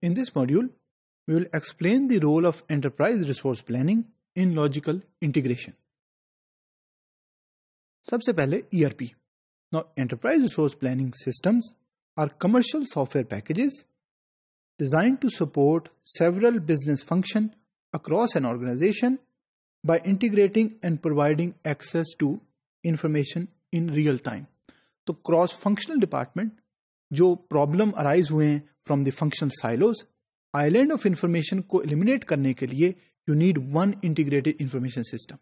In this module, we will explain the role of enterprise resource planning in logical integration. सबसे पहले ERP. Now, enterprise resource planning systems are commercial software packages designed to support several business functions across an organization by integrating and providing access to information in real time. तो cross functional department जो problem arise हुए हैं from the functional silos, island of information को eliminate करने के लिए you need one integrated information system.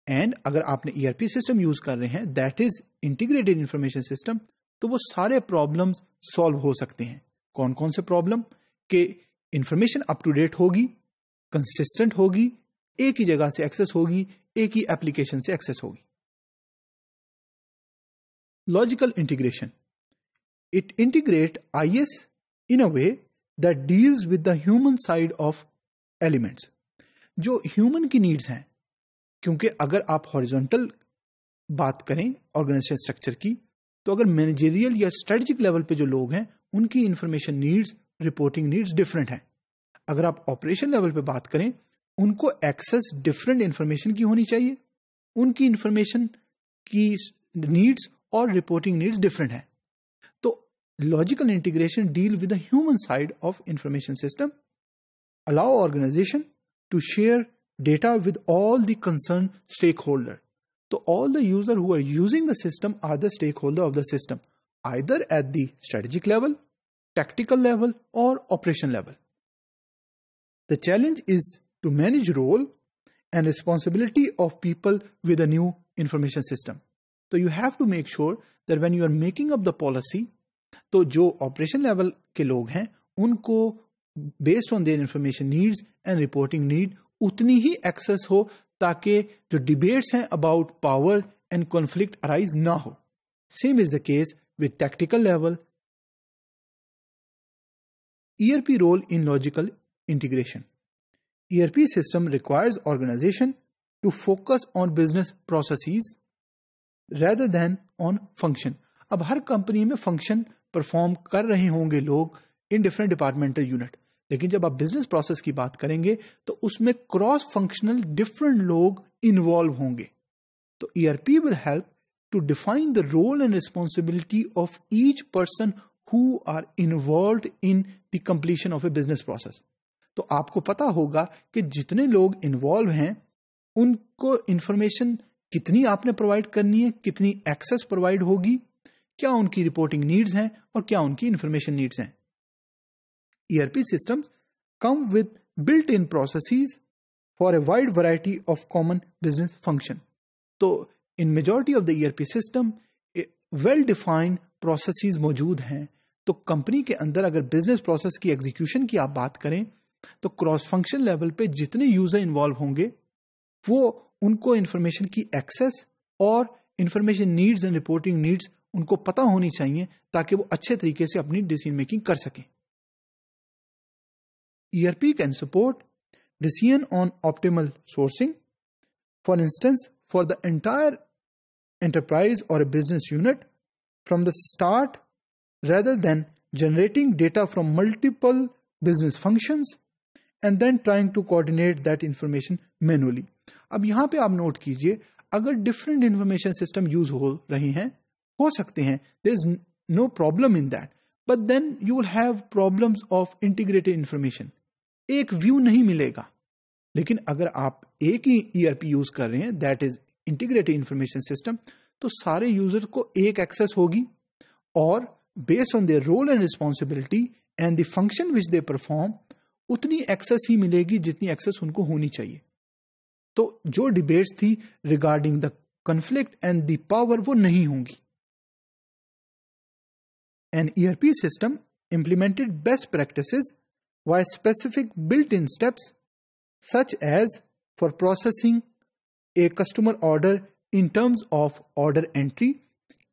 And अगर आपने ERP सिस्टम यूज कर रहे हैं that is integrated information system, तो वो सारे प्रॉब्लम्स सॉल्व हो सकते हैं. कौन कौन से प्रॉब्लम? के इंफॉर्मेशन अप टू डेट होगी, कंसिस्टेंट होगी, एक ही जगह से एक्सेस होगी, एक ही एप्लीकेशन से एक्सेस होगी. Logical integration. It integrates IS in a way that deals with the human side of elements. जो human की needs हैं, क्योंकि अगर आप horizontal बात करें organization structure की, तो अगर managerial या strategic level पे जो लोग हैं उनकी information needs, reporting needs different हैं. अगर आप operation level पे बात करें उनको access different information की होनी चाहिए, उनकी information की needs और रिपोर्टिंग नीड्स डिफरेंट है. तो logical integration deal with the human side of information system, allow organization to share data with all the concern stakeholder. तो all the user who are using the system are the stakeholder of the system, either at the strategic level, tactical level और operation level. The challenge is to manage role and responsibility of people with a new information system. तो you have to make sure that when you are making up the policy, तो जो operation level के लोग हैं उनको based on their information needs and reporting need उतनी ही access हो ताकि जो डिबेट्स हैं about power and conflict arise ना हो. Same is the case with tactical level. ERP role in logical integration. ERP system requires organisation to focus on business processes rather than on function. अब हर company में function perform कर रहे होंगे लोग in different departmental unit, लेकिन जब आप बिजनेस प्रोसेस की बात करेंगे तो उसमें क्रॉस फंक्शनल डिफरेंट लोग इन्वॉल्व होंगे. तो ERP will help to define the role and responsibility of each person who are involved in the completion of a business process. तो आपको पता होगा कि जितने लोग इन्वॉल्व हैं उनको इंफॉर्मेशन कितनी आपने प्रोवाइड करनी है, कितनी एक्सेस प्रोवाइड होगी, क्या उनकी रिपोर्टिंग नीड्स हैं और क्या उनकी इंफॉर्मेशन नीड्स हैं. ERP systems come with built-in processes for a wide variety of common business function. तो in majority of the ERP system well-defined processes मौजूद हैं. तो कंपनी के अंदर अगर बिजनेस प्रोसेस की एग्जीक्यूशन की आप बात करें तो क्रॉस फंक्शन लेवल पे जितने यूजर इन्वॉल्व होंगे वो उनको इंफॉर्मेशन की एक्सेस और information needs and reporting needs उनको पता होनी चाहिए ताकि वो अच्छे तरीके से अपनी डिसीजन मेकिंग कर सकें. ERP can support decision on optimal sourcing. For instance, for the entire enterprise और a business unit from the start, rather than generating data from multiple business functions and then trying to coordinate that information manually. अब यहां पे आप note कीजिए, अगर different information system use हो रहे हैं, हो सकते हैं, there is no problem in that, but then you will have problems of integrated information. एक व्यू नहीं मिलेगा. लेकिन अगर आप एक ही ERP यूज कर रहे हैं that is integrated information system, तो सारे यूजर को एक एक्सेस होगी और based on their role and responsibility and the function which they perform उतनी एक्सेस ही मिलेगी जितनी एक्सेस उनको होनी चाहिए. तो जो डिबेट्स थी regarding the conflict and the power वो नहीं होंगी. An ERP system implemented best practices via specific built-in steps such as for processing a customer order in terms of order entry.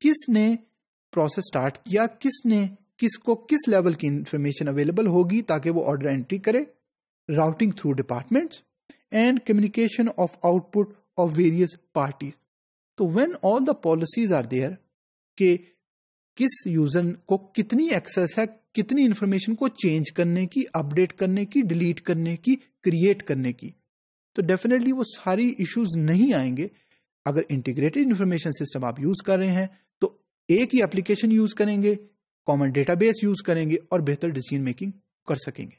किसने प्रोसेस स्टार्ट किया, किसने किसको किस level की information available होगी ताकि वो ऑर्डर एंट्री करे, routing through departments and communication of output of various parties. तो when all the policies are there कि किस यूजर को कितनी एक्सेस है कितनी इंफॉर्मेशन को चेंज करने की, अपडेट करने की, डिलीट करने की, क्रिएट करने की। तो डेफिनेटली वो सारी इश्यूज नहीं आएंगे। अगर इंटीग्रेटेड इंफॉर्मेशन सिस्टम आप यूज कर रहे हैं तो एक ही एप्लीकेशन यूज करेंगे, कॉमन डेटाबेस यूज करेंगे और बेहतर डिसीजन मेकिंग कर सकेंगे।